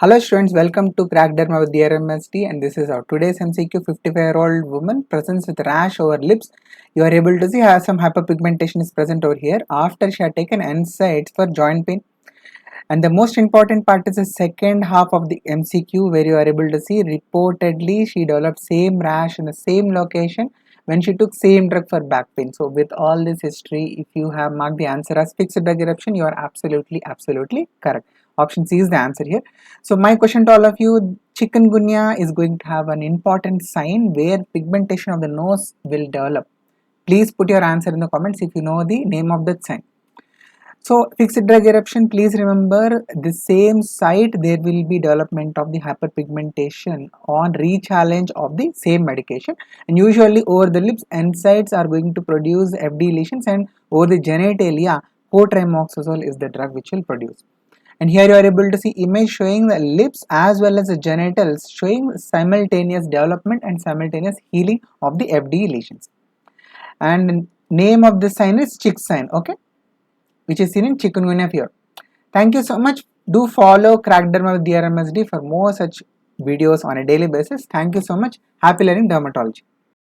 Hello students, welcome to Crack Derma with DrMSD, and this is our today's MCQ. 55-year-old woman presents with rash over lips. You are able to see some hyperpigmentation is present over here after she had taken NSAIDs for joint pain. And the most important part is the second half of the MCQ, where you are able to see reportedly she developed same rash in the same location when she took same drug for back pain. So with all this history, if you have marked the answer as fixed drug eruption, you are absolutely correct. Option C is the answer here. So my question to all of you, chikungunya is going to have an important sign where pigmentation of the nose will develop. Please put your answer in the comments if you know the name of that sign. So fixed drug eruption, please remember the same site there will be development of the hyperpigmentation on re-challenge of the same medication, and usually over the lips NSAIDs are going to produce FDE lesions, and over the genitalia cotrimoxazole is the drug which will produce. And here you are able to see image showing the lips as well as the genitals showing simultaneous development and simultaneous healing of the FDE lesions. And name of this sign is chick sign, okay, which is seen in chikungunya fever. Thank you so much. Do follow Crack Derma with DrMSD for more such videos on a daily basis. Thank you so much. Happy learning dermatology.